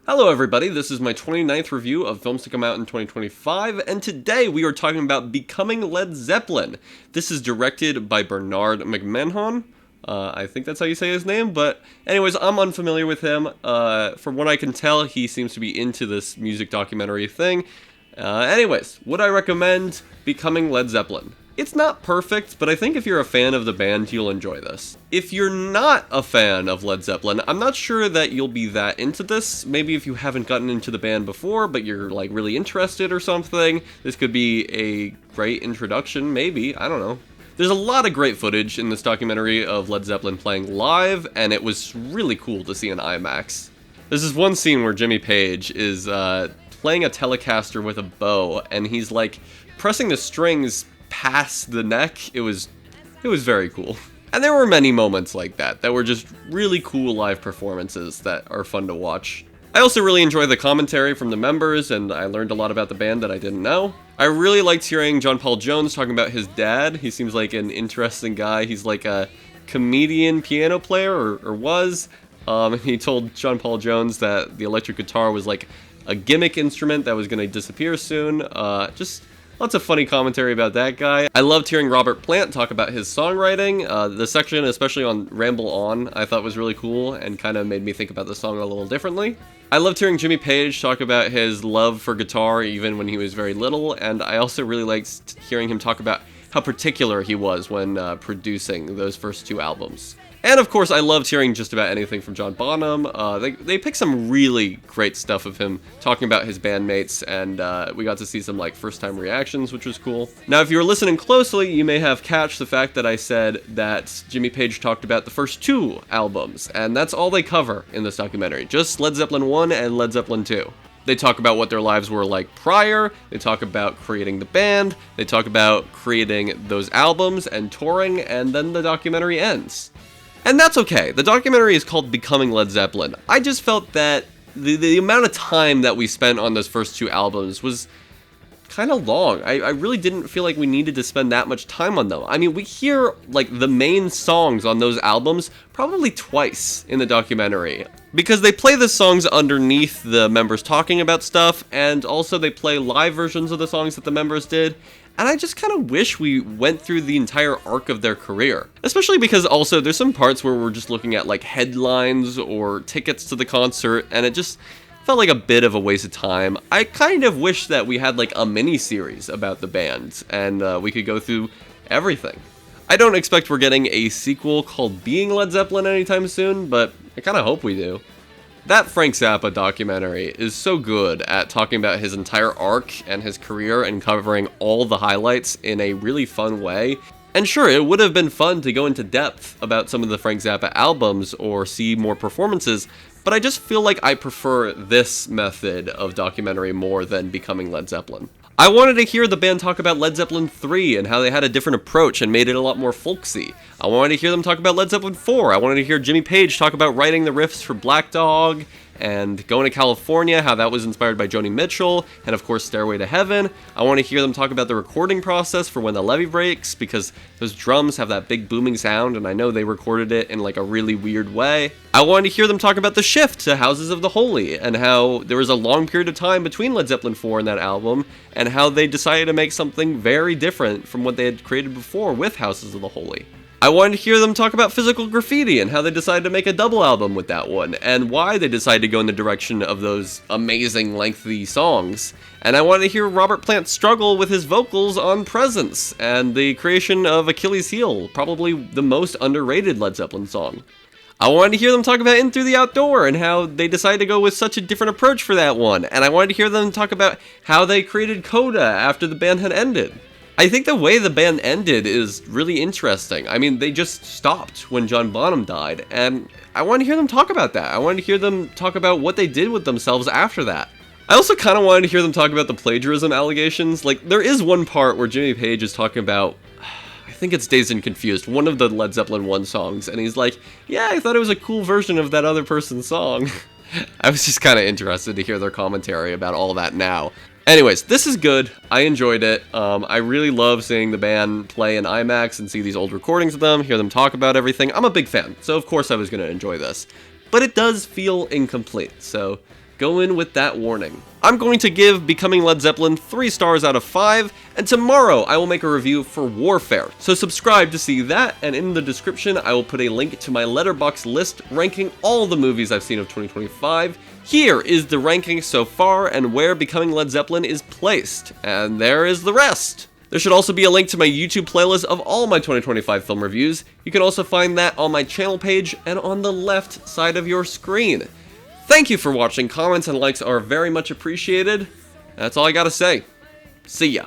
Hello everybody, this is my 29th review of films to come out in 2025, and today we are talking about Becoming Led Zeppelin. This is directed by Bernard McMahon. I think that's how you say his name, but anyways, I'm unfamiliar with him. From what I can tell, he seems to be into this music documentary thing. Anyways, would I recommend Becoming Led Zeppelin? It's not perfect, but I think if you're a fan of the band, you'll enjoy this. If you're not a fan of Led Zeppelin, I'm not sure that you'll be that into this. Maybe if you haven't gotten into the band before, but you're like really interested or something, this could be a great introduction, maybe, I don't know. There's a lot of great footage in this documentary of Led Zeppelin playing live, and it was really cool to see in IMAX. There's this one scene where Jimmy Page is playing a Telecaster with a bow, and he's like pressing the strings past the neck. It was very cool. And there were many moments like that were just really cool live performances that are fun to watch. I also really enjoy the commentary from the members, and I learned a lot about the band that I didn't know. I really liked hearing John Paul Jones talking about his dad. He seems like an interesting guy. He's like a comedian piano player, or was. He told John Paul Jones that the electric guitar was like a gimmick instrument that was going to disappear soon. Just lots of funny commentary about that guy. I loved hearing Robert Plant talk about his songwriting. The section, especially on Ramble On, I thought was really cool and kind of made me think about the song a little differently. I loved hearing Jimmy Page talk about his love for guitar even when he was very little, and I also really liked hearing him talk about how particular he was when producing those first two albums. And of course, I loved hearing just about anything from John Bonham. They picked some really great stuff of him talking about his bandmates, and we got to see some like first-time reactions, which was cool. Now, if you were listening closely, you may have catched the fact that I said that Jimmy Page talked about the first two albums, and that's all they cover in this documentary, just Led Zeppelin 1 and Led Zeppelin 2. They talk about what their lives were like prior, they talk about creating the band, they talk about creating those albums and touring, and then the documentary ends. And that's okay. The documentary is called Becoming Led Zeppelin. I just felt that the amount of time that we spent on those first two albums was kind of long. I really didn't feel like we needed to spend that much time on them. I mean, we hear like the main songs on those albums probably twice in the documentary, because they play the songs underneath the members talking about stuff, and also they play live versions of the songs that the members did. And I just kind of wish we went through the entire arc of their career. Especially because also there's some parts where we're just looking at like headlines or tickets to the concert, and it just felt like a bit of a waste of time. I kind of wish that we had like a mini-series about the band, and we could go through everything. I don't expect we're getting a sequel called Being Led Zeppelin anytime soon, but I kind of hope we do. That Frank Zappa documentary is so good at talking about his entire arc and his career and covering all the highlights in a really fun way. And sure, it would have been fun to go into depth about some of the Frank Zappa albums or see more performances, but I just feel like I prefer this method of documentary more than Becoming Led Zeppelin. I wanted to hear the band talk about Led Zeppelin 3 and how they had a different approach and made it a lot more folksy. I wanted to hear them talk about Led Zeppelin 4. I wanted to hear Jimmy Page talk about writing the riffs for Black Dog and Going to California, how that was inspired by Joni Mitchell, and of course Stairway to Heaven. I want to hear them talk about the recording process for When the Levee Breaks, because those drums have that big booming sound, and I know they recorded it in like a really weird way. I wanted to hear them talk about the shift to Houses of the Holy, and how there was a long period of time between Led Zeppelin 4 and that album, and how they decided to make something very different from what they had created before with Houses of the Holy. I wanted to hear them talk about Physical Graffiti and how they decided to make a double album with that one, and why they decided to go in the direction of those amazing lengthy songs. And I wanted to hear Robert Plant struggle with his vocals on Presence, and the creation of Achilles' Heel, probably the most underrated Led Zeppelin song. I wanted to hear them talk about In Through the Outdoor and how they decided to go with such a different approach for that one, and I wanted to hear them talk about how they created Coda after the band had ended. I think the way the band ended is really interesting. I mean, they just stopped when John Bonham died, and I wanted to hear them talk about that. I wanted to hear them talk about what they did with themselves after that. I also kind of wanted to hear them talk about the plagiarism allegations. Like, there is one part where Jimmy Page is talking about, I think it's Dazed and Confused, one of the Led Zeppelin 1 songs, and he's like, yeah, I thought it was a cool version of that other person's song. I was just kind of interested to hear their commentary about all that now. Anyways, this is good. I enjoyed it. I really love seeing the band play in IMAX and see these old recordings of them, hear them talk about everything. I'm a big fan, so of course I was going to enjoy this. But it does feel incomplete, so go in with that warning. I'm going to give Becoming Led Zeppelin 3 stars out of 5, and tomorrow I will make a review for Warfare. So subscribe to see that, and in the description I will put a link to my Letterboxd list ranking all the movies I've seen of 2025. Here is the ranking so far and where Becoming Led Zeppelin is placed, and there is the rest. There should also be a link to my YouTube playlist of all my 2025 film reviews. You can also find that on my channel page and on the left side of your screen. Thank you for watching. Comments and likes are very much appreciated. That's all I gotta say. See ya.